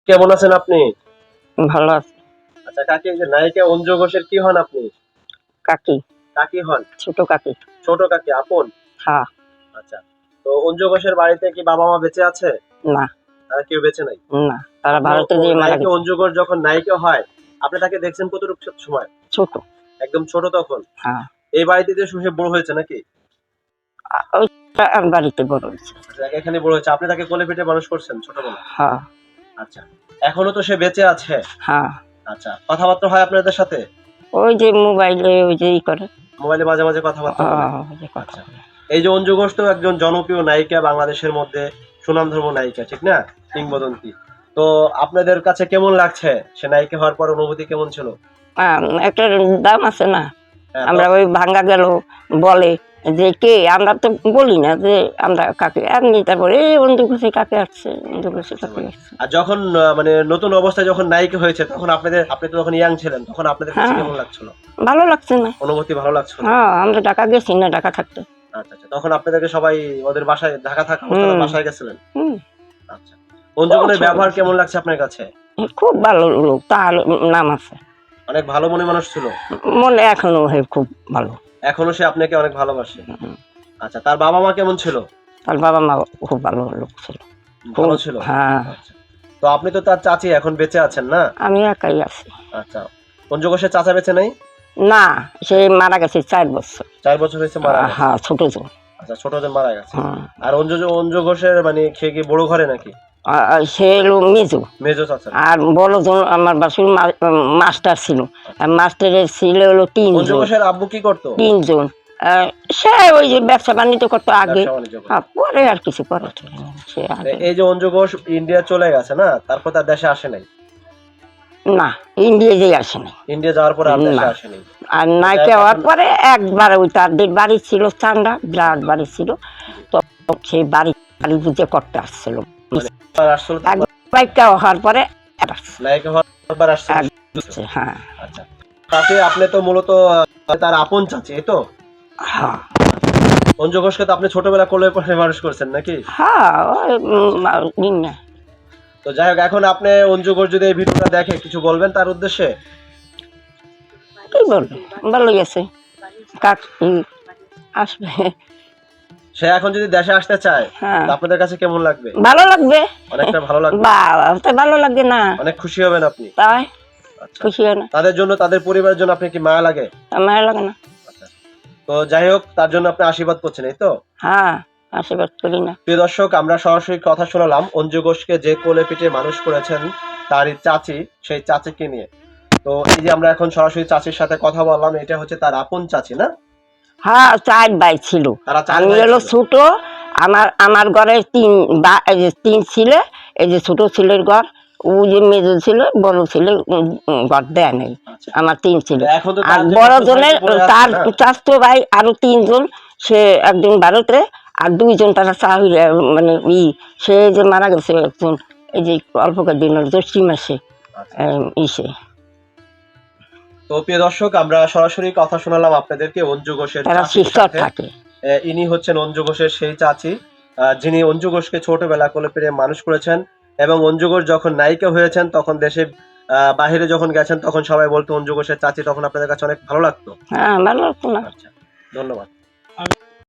কেমন আছেন আপনি? ভালো আছি। আচ্ছা কাকি, এই যে নায়িকা অঞ্জু ঘোষের কি হন আপনি? কাকি, কাকি হন? ছোট কাকি। ছোট কাকি, আপন? হ্যাঁ। আচ্ছা। তো অঞ্জু ঘোষের বাড়িতে কি বাবা মা বেঁচে আছে? না। তারা কেউ বেঁচে নাই? না, তারা ভারতে যেয়ে মারা নায়িকা গেছে। অঞ্জু ঘোষ যখন নায়িকা হয়, আপনি তাকে দেখছেন কতটুকু সময়? ছোট। একদম ছোট তখন? হ্যাঁ। এই বাড়িতে যে শুয়ে বড় হয়েছে নাকি? ওইটা বাড়িতে বড় হয়েছে। আচ্ছা, এখানে বড় হয়েছে। আপনি তাকে কোলে পিঠে মানুষ করছেন ছোটবেলায়? হ্যাঁ। আচ্ছা। এখনো তো সে বেঁচে আছে? হ্যাঁ। আচ্ছা। কথাবার্তা হয় আপনাদের সাথে? ওই যে মোবাইলে ওই যে করে। মোবাইলে মাঝে মাঝে কথাবার্তা বলে? ওই যে কথা আচ্ছা। বলে। এই যে অঞ্জু ঘোষ তো একজন জনপ্রিয় নায়িকা, বাংলাদেশের মধ্যে সুনামধন্য নায়িকা, ঠিক না? কিংবদন্তি। তো আপনাদের কাছে কেমন লাগছে? সে নায়িকা হওয়ার পর অনুভূতি কেমন ছিল? একটা দাম আছে না, হ্যাঁ, আমরা ওই ভাঙ্গা গেল বলে যে কে, আমরা তো বলি না যে আমরা কাকে, এমনি তারপরে এই অন্ধু খুশি কাকে আসছে, অন্ধু খুশি কাকে আসছে। আর যখন মানে নতুন অবস্থায় যখন নায়িকা হয়েছে, তখন আপনি তো তখন ইয়াং ছিলেন, তখন আপনাদের কাছে হ্যাঁ, কেমন লাগছিল? ভালো লাগছে না। অনুভূতি ভালো লাগছিল? হ্যাঁ, আমরা ঢাকা গেছি না, ঢাকা থাকতে। আচ্ছা আচ্ছা। তখন আপনাদেরকে সবাই ওদের বাসায়, ঢাকা থাকা অবস্থায় বাসায় গেছিলেন? আচ্ছা। অঞ্জু বোনের ব্যবহার কেমন লাগছে আপনার কাছে? খুব ভালো লোক, তার নাম আছে। অনেক ভালো মনে মানুষ ছিল? মনে এখনো খুব ভালো। এখনো সে আপনাকে অনেক ভালোবাসে? আচ্ছা। তার বাবা মা কেমন ছিল? তার বাবা মা খুব ভালো লোক ছিল। ভালো ছিল? হ্যাঁ। আচ্ছা। তো আপনি তো তার চাচি, এখন বেঁচে আছেন না? আমি একাই আছি। আচ্ছা। অঞ্জু ঘোষের চাচা বেঁচে নাই? না, সে মারা গেছে 4 বছর। 4 বছর হয়েছে মারা গেছে? হ্যাঁ, ছোট জন। আচ্ছা, ছোট যে মারা গেছে। আর অঞ্জু ঘোষের মানে সে কি বড় ঘরে নাকি? সে হলো মেজো। মেজো চাচা? আর বড় জন আমার বাসুর মাস্টার ছিল। মাস্টারের ছিল হলো 3 অঞ্জু জন। ঘোষের আব্বু কি করতো? 3 জন। সে ওই যে ব্যবসা বাণিজ্য করতো আগে। পরে আর কিছু করে সে আগে। এই যে অঞ্জু ঘোষ ইন্ডিয়া চলে গেছে না, তারপর তার দেশে আসে নাই? না, ইন্ডিয়া যেয়ে আসেনি। ইন্ডিয়া যাওয়ার পরে আর দেশে আসেনি? আর নাইকা হওয়ার পরে একবার ওই তাদের বাড়ি ছিল চান্ডা, বিরাট বাড়ি ছিল, তো সেই বাড়ি বুঝে করতে আসছিল। বাইকটা হওয়ার পরে নায়িকা হওয়ার পর আসছে? হ্যাঁ। আচ্ছা। তাতে আপনি তো মূলত তার আপন চাচি, এই তো? হ্যাঁ। অঞ্জু ঘোষকে তো আপনি ছোটবেলা কোলে করে মানুষ করছেন নাকি? হ্যাঁ। তো যাই হোক, এখন আপনি অঞ্জু ঘোষ যদি এই ভিডিওটা দেখে, কিছু বলবেন তার উদ্দেশ্যে? কি বলবো, ভালোই আছে, আসবে। সে এখন যদি দেশে আসতে চায়, আপনাদের কাছে কেমন লাগবে? ভালো লাগবে, অনেকটা ভালো লাগবে? ভালো লাগবে না? অনেক খুশি হবেন আপনি? তাই খুশি হয় না? তাদের জন্য, তাদের পরিবারের জন্য আপনি কি মায়া লাগে? মায়া লাগে না। আচ্ছা। তো যাই হোক, তার জন্য আপনি আশীর্বাদ করছেন, এই তো? হ্যাঁ, আশীর্বাদ করি না। প্রিয় দর্শক, আমরা সরাসরি কথা শোনালাম অঞ্জু ঘোষকে যে কোলে পিঠে মানুষ করেছেন তারই চাচি, সেই চাচিকে নিয়ে। তো এই যে আমরা এখন সরাসরি চাচির সাথে কথা বললাম, এটা হচ্ছে তার আপন চাচি না? হ্যাঁ, 4 ভাই ছিল। আমি হলো ছোট। আমার ঘরে 3 ছেলে। এই যে ছোট ছেলের ঘর, ও যে মেজো ছিল, বড় ছেলে ঘর দেয় নেই। আমার 3 ছেলে। আর বড় জনের তার চাচতো ভাই আরো 3 জন, সে একজন ভারতে, আর 2 জন তারা মানে সে যে মারা গেছে একজন, এই যে অল্প কয়েকদিনের জ্যৈষ্ঠ মাসে ইসে। তো প্রিয় দর্শক, আমরা সরাসরি কথা শোনালাম আপনাদেরকে অঞ্জু ঘোষের চাচির সাথে। ইনি হচ্ছেন অঞ্জু ঘোষের সেই চাচি, যিনি অঞ্জু ঘোষকে ছোটবেলা কোলে পিঠে মানুষ করেছেন। এবং অঞ্জু ঘোষ যখন নায়িকা হয়েছেন, তখন দেশে বাহিরে যখন গেছেন, তখন সবাই বলতো অঞ্জু ঘোষের চাচি, তখন আপনাদের কাছে অনেক ভালো লাগতো? হ্যাঁ, ভালো লাগতো না? আচ্ছা, ধন্যবাদ।